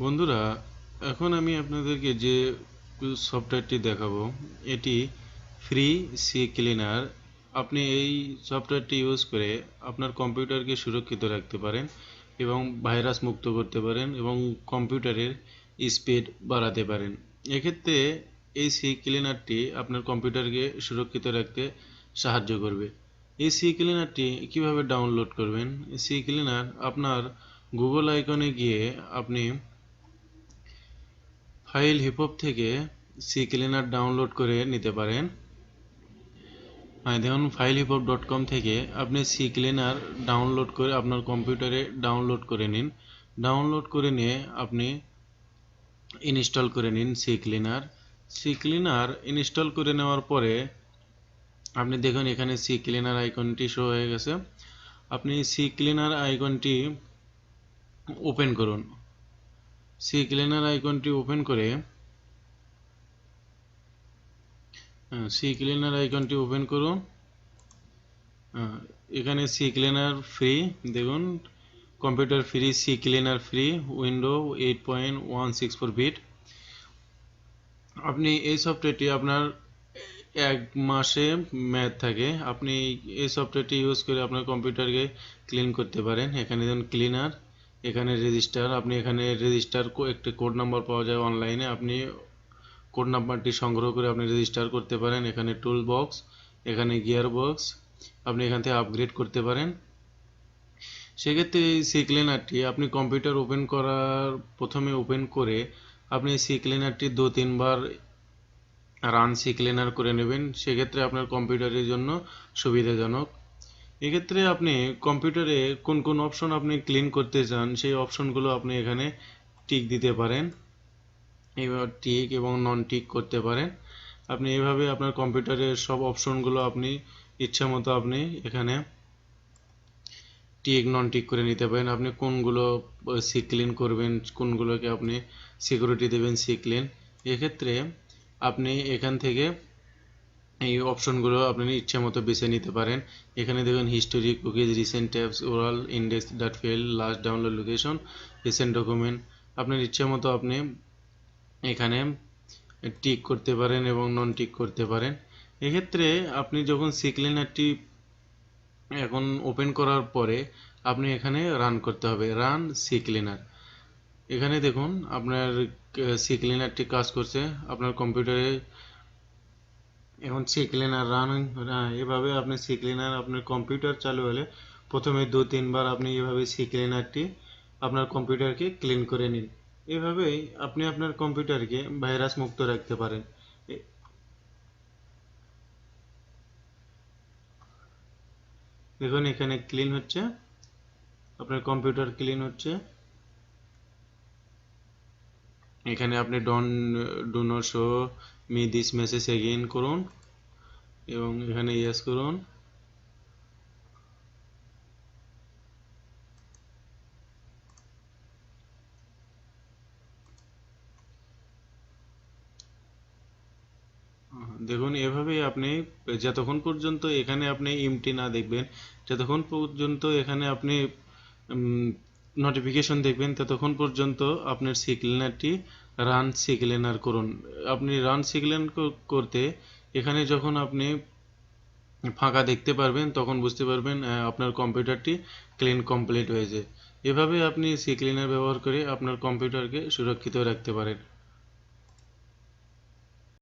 বন্ধুরা, এখন আমি আপনাদেরকে যে সফটওয়্যারটি দেখাবো এটি ফ্রি সি ক্লিনার। আপনি এই সফটওয়্যারটি ইউজ করে আপনার কম্পিউটারকে সুরক্ষিত রাখতে পারেন এবং ভাইরাস মুক্ত করতে পারেন এবং কম্পিউটারের স্পিড বাড়াতে পারেন। এক্ষেত্রে এই সি ক্লিনারটি আপনার কম্পিউটারকে সুরক্ষিত রাখতে সাহায্য করবে। এই সি ক্লিনারটি কীভাবে ডাউনলোড করবেন? সি ক্লিনার আপনার গুগল আইকনে গিয়ে আপনি ফাইল হিপহপ থেকে সি ক্লিনার ডাউনলোড করে নিতে পারেন। দেখুন, filehipHop.com থেকে আপনি সি ক্লিনার ডাউনলোড করে আপনার কম্পিউটারে ডাউনলোড করে নিন। ডাউনলোড করে নিয়ে আপনি ইনস্টল করে নিন CCleaner. CCleaner install করে নেওয়ার পরে আপনি দেখুন এখানে সি ক্লিনার আইকনটি শো হয়ে গেছে। আপনি সি ক্লিনার আইকনটি ওপেন করুন। সি ক্লিনার আইকনটি ওপেন করে সি ক্লিনার আইকনটি ওপেন করুন। এখানে সি ক্লিনার ফ্রি, দেখুন computer free, CCleaner free, window 8.164 bit. আপনি এই সফটওয়্যারটি আপনার 1 মাসে মেয়াদ থাকে। আপনি এই সফটওয়্যারটি ইউজ করে আপনার কম্পিউটারকে ক্লিন করতে পারেন। এখানে যেমন ক্লিনার, এখানে রেজিস্টার, আপনি এখানে রেজিস্টার একটি কোড নাম্বার পাওয়া যায় অনলাইনে, আপনি কোড নাম্বারটি সংগ্রহ করে আপনি রেজিস্টার করতে পারেন। এখানে টুল বক্স, এখানে গিয়ার বক্স, আপনি এখান থেকে আপগ্রেড করতে পারেন। সেক্ষেত্রে এই সি ক্লিনারটি আপনি কম্পিউটার ওপেন করার প্রথমে ওপেন করে আপনি সি ক্লিনারটি 2-3 বার রান সি ক্লিনার করে নেবেন। সেক্ষেত্রে আপনার কম্পিউটারের জন্য সুবিধাজনক। এক্ষেত্রে আপনি কম্পিউটারে কোন কোন অপশন আপনি ক্লিন করতে চান সেই অপশনগুলো আপনি এখানে টিক দিতে পারেন। এবার টিক এবং নন টিক করতে পারেন। আপনি এভাবে আপনার কম্পিউটারের সব অপশনগুলো আপনি ইচ্ছা মতো আপনি এখানে টিক নন টিক করে নিতে পারেন। আপনি কোনগুলো সি ক্লিন করবেন, কোনগুলোকে আপনি সিকিউরিটি দেবেন সি ক্লিন। এক্ষেত্রে আপনি এখান থেকে এই অপশনগুলো আপনি ইচ্ছা মতো বেছে নিতে পারেন। এখানে দেখবেন history, cookies, recent tabs, oral, index dot fail, last download location, recent document. আপনার ইচ্ছা মতো আপনি এখানে টিক করতে পারেন এবং নন টিক করতে পারেন। এক্ষেত্রে আপনি যখন সি ক্লিনারটি এখন ওপেন করার পরে আপনি এখানে রান করতে হবে, রান সি ক্লিনার। এখানে দেখুন আপনার সি ক্লিনারটি কাজ করছে আপনার কম্পিউটারে। এখন সি ক্লিনার রান, এভাবে আপনি সি ক্লিনার আপনার কম্পিউটার চালু হলে প্রথমে 2-3 বার আপনি এভাবে সি ক্লিনারটি আপনার কম্পিউটারকে ক্লিন করে নিন। এভাবেই আপনি আপনার কম্পিউটারকে ভাইরাস মুক্ত রাখতে পারেন। দেখুন এখানে ক্লিন হচ্ছে, আপনার কম্পিউটার ক্লিন হচ্ছে। এখানে আপনি do not show me this message again করুন এবং এখানে ইয়েস করুন। দেখুন এভাবেই আপনি যতক্ষণ পর্যন্ত এখানে আপনি এমটি না দেখবেন, যতক্ষণ পর্যন্ত এখানে আপনি নোটিফিকেশন দেখবেন, ততক্ষণ পর্যন্ত আপনার সি ক্লিনারটি রান সি ক্লিনার করুন। আপনি রান সি ক্লিনার করতে এখানে যখন আপনি ফাঁকা দেখতে পারবেন তখন বুঝতে পারবেন আপনার কম্পিউটারটি ক্লিন কমপ্লিট হয়েছে। এভাবে আপনি সি ক্লিনার ব্যবহার করে আপনার কম্পিউটারকে সুরক্ষিত রাখতে পারেন।